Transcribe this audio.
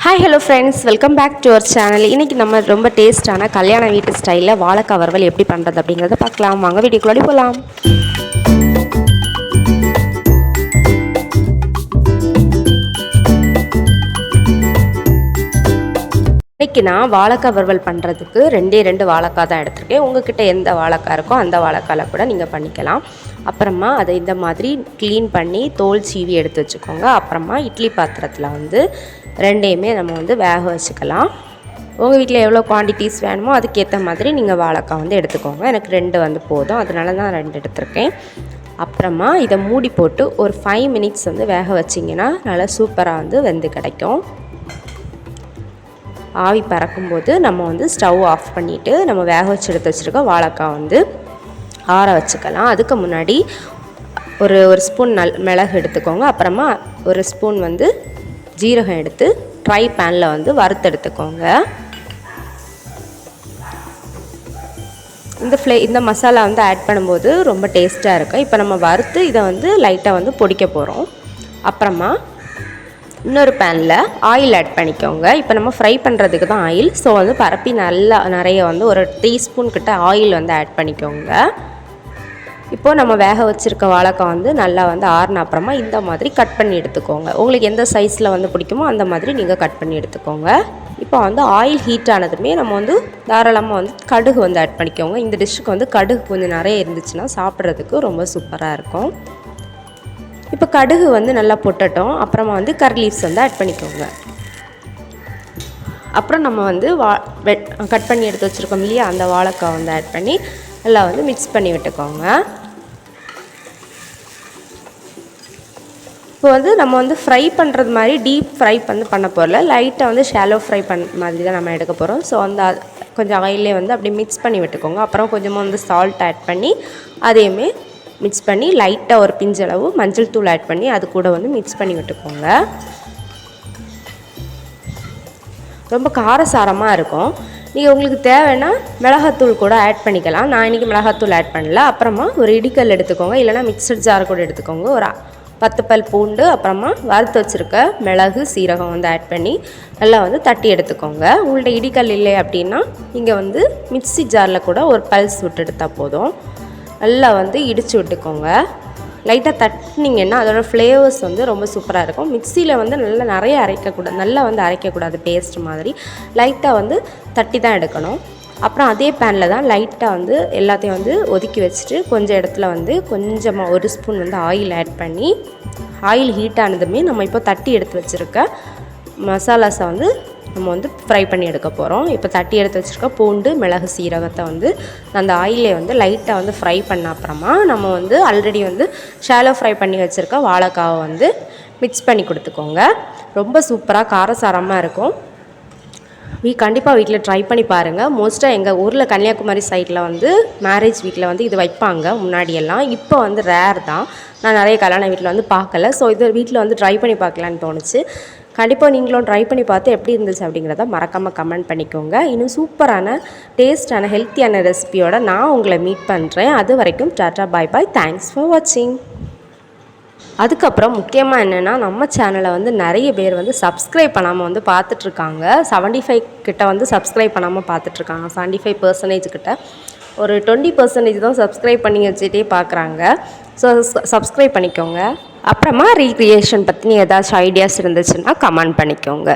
Hi hello friends, welcome back to our channel. இன்றைக்கி நம்ம ரொம்ப டேஸ்ட்டான கல்யாண வீட்டு ஸ்டைலில் வாழைக்காய் வறுவல் எப்படி பண்ணுறது அப்படிங்கிறத பார்க்கலாம். வாங்க வீடியோக்குள்ளே போகலாம். இன்றைக்கி நான் வாழைக்காய் வறுவல் பண்ணுறதுக்கு ரெண்டு வாழைக்காய் தான் எடுத்திருக்கேன். உங்கள்கிட்ட எந்த வாழைக்காய் இருக்கோ அந்த வாழைக்காயில் கூட நீங்கள் பண்ணிக்கலாம். அப்புறமா அதை இந்த மாதிரி க்ளீன் பண்ணி தோல் சீவி எடுத்து வச்சுக்கோங்க. அப்புறமா இட்லி பாத்திரத்தில் வந்து ரெண்டையுமே நம்ம வேக வச்சுக்கலாம். உங்கள் வீட்டில் எவ்வளோ குவான்டிட்டிஸ் வேணுமோ அதுக்கேற்ற மாதிரி நீங்கள் வாழைக்காய் எடுத்துக்கோங்க. எனக்கு 2 போதும், அதனால தான் 2 எடுத்திருக்கேன். அப்புறமா இதை மூடி போட்டு ஒரு 5 மினிட்ஸ் வேக வச்சிங்கன்னா நல்லா சூப்பராக வெந்து கிடைக்கும். ஆவி பறக்கும்போது நம்ம ஸ்டவ் ஆஃப் பண்ணிவிட்டு நம்ம வேக வச்சு எடுத்து வச்சுருக்க வாழைக்காய் ஆற வச்சுக்கலாம். அதுக்கு முன்னாடி ஒரு ஸ்பூன் மிளகு எடுத்துக்கோங்க. அப்புறமா ஒரு ஸ்பூன் ஜீரகம் எடுத்து ட்ரை பேனில் வறுத்து எடுத்துக்கோங்க. இந்த மசாலா ஆட் பண்ணும்போது ரொம்ப டேஸ்ட்டாக இருக்கும். இப்போ நம்ம வறுத்து இதை லைட்டாக பொடிக்க போகிறோம். அப்புறமா இன்னொரு பேனில் ஆயில் ஆட் பண்ணிக்கோங்க. இப்போ நம்ம ஃப்ரை பண்ணுறதுக்கு தான் ஆயில். ஸோ பரப்பி நிறைய ஒரு டீஸ்பூன் கிட்ட ஆயில் ஆட் பண்ணிக்கோங்க. இப்போது நம்ம வேக வச்சுருக்க வாழைக்காய் நல்லா ஆறின அப்புறமா இந்த மாதிரி கட் பண்ணி எடுத்துக்கோங்க. உங்களுக்கு எந்த சைஸில் பிடிக்குமோ அந்த மாதிரி நீங்கள் கட் பண்ணி எடுத்துக்கோங்க. இப்போ ஆயில் ஹீட் ஆனதுமே நம்ம தாராளமாக கடுகு ஆட் பண்ணிக்கோங்க. இந்த டிஷ்ஷுக்கு கடுகு கொஞ்சம் நிறைய இருந்துச்சுன்னா சாப்பிட்றதுக்கு ரொம்ப சூப்பராக இருக்கும். இப்போ கடுகு நல்லா பொட்டட்டும். அப்புறமா கரி லீவ்ஸ் ஆட் பண்ணிக்கோங்க. அப்புறம் நம்ம கட் பண்ணி எடுத்து வச்சுருக்கோம் இல்லையா, அந்த வாழைக்காய் ஆட் பண்ணி நல்லா மிக்ஸ் பண்ணி விட்டுக்கோங்க. இப்போ நம்ம ஃப்ரை பண்ணுறது மாதிரி டீப் ஃப்ரை பண்ண போகிறல, லைட்டாக ஷாலோ ஃப்ரை மாதிரி தான் நம்ம எடுக்க போகிறோம். ஸோ கொஞ்சம் ஆயிலே அப்படி மிக்ஸ் பண்ணி விட்டுக்கோங்க. அப்புறம் கொஞ்சமாக சால்ட் ஆட் பண்ணி அதையுமே மிக்ஸ் பண்ணி லைட்டாக ஒரு பிஞ்சளவு மஞ்சள் தூள் ஆட் பண்ணி அது கூட மிக்ஸ் பண்ணி விட்டுக்கோங்க. ரொம்ப காரசாரமாக இருக்கும். நீங்கள் உங்களுக்கு தேவைன்னா மிளகாத்தூள் கூட ஆட் பண்ணிக்கலாம். நான் இன்றைக்கி மிளகாத்தூள் ஆட் பண்ணல. அப்புறமா ஒரு இடிக்கல் எடுத்துக்கோங்க, இல்லைனா மிக்சர் ஜார் கூட எடுத்துக்கோங்க. ஒரு 10 பல் பூண்டு, அப்புறமா வறுத்து வச்சுருக்க மிளகு சீரகம் ஆட் பண்ணி நல்லா தட்டி எடுத்துக்கோங்க. உங்கள்கிட்ட இடிக்கல் இல்லை அப்படின்னா நீங்கள் மிக்சி ஜாரில் கூட ஒரு பல்ஸ் விட்டு எடுத்தால் போதும். நல்லா இடித்து விட்டுக்கோங்க. லைட்டாக தட்டினீங்கன்னா அதோட ஃப்ளேவர்ஸ் ரொம்ப சூப்பராக இருக்கும். மிக்சியில் நல்லா நிறைய அரைக்கக்கூடாது, நல்லா அரைக்கக்கூடாது பேஸ்ட் மாதிரி. லைட்டாக தட்டி தான் எடுக்கணும். அப்புறம் அதே பேனில் தான் லைட்டாக எல்லாத்தையும் ஒதுக்கி வச்சுட்டு கொஞ்சம் இடத்துல கொஞ்சமாக ஒரு ஸ்பூன் ஆயில் ஆட் பண்ணி ஆயில் ஹீட் ஆனதுமே நம்ம இப்போ தட்டி எடுத்து வச்சுருக்க மசாலாஸை நம்ம ஃப்ரை பண்ணி எடுக்க போகிறோம். இப்போ தட்டி எடுத்து வச்சுருக்க பூண்டு மிளகு சீரகத்தை அந்த ஆயிலே லைட்டாக ஃப்ரை பண்ண அப்புறமா நம்ம ஆல்ரெடி ஷாலோ ஃப்ரை பண்ணி வச்சுருக்க வாழைக்காவை மிக்ஸ் பண்ணி கொடுத்துக்கோங்க. ரொம்ப சூப்பராக காரசாரமாக இருக்கும். கண்டிப்பாக வீட்டில் ட்ரை பண்ணி பாருங்கள். மோஸ்ட்டாக எங்கள் ஊரில் கன்னியாகுமரி சைடில் மேரேஜ் வீட்டில் இது வைப்பாங்க முன்னாடியெல்லாம். இப்போ ரேர் தான். நான் நிறைய கல்யாண வீட்டில் பார்க்கல. ஸோ இது வீட்டில் ட்ரை பண்ணி பார்க்கலான்னு தோணுச்சு. கண்டிப்பாக நீங்களும் ட்ரை பண்ணி பார்த்து எப்படி இருந்துச்சு அப்படிங்கிறத மறக்காமல் கமெண்ட் பண்ணிக்கோங்க. இன்னும் சூப்பரான டேஸ்டான ஹெல்த்தியான ரெசிபியோட நான் உங்களை மீட் பண்ணுறேன். அது வரைக்கும் tata bye bye. Thanks for வாட்சிங். அதுக்கப்புறம் முக்கியமாக என்னென்னா, நம்ம சேனலை நிறைய பேர் சப்ஸ்கிரைப் பண்ணாமல் பார்த்துட்ருக்காங்க. 75 கிட்ட சப்ஸ்கிரைப் பண்ணாமல் பார்த்துட்ருக்காங்க. 75% கிட்ட. ஒரு 20% தான் சப்ஸ்கிரைப் பண்ணி வச்சுட்டே பார்க்குறாங்க. ஸோ சப்ஸ்கிரைப் பண்ணிக்கோங்க. அப்புறமா ரீக்ரியேஷன் பற்றி ஏதாச்சும் ஐடியாஸ் இருந்துச்சுன்னா கமெண்ட் பண்ணிக்கோங்க.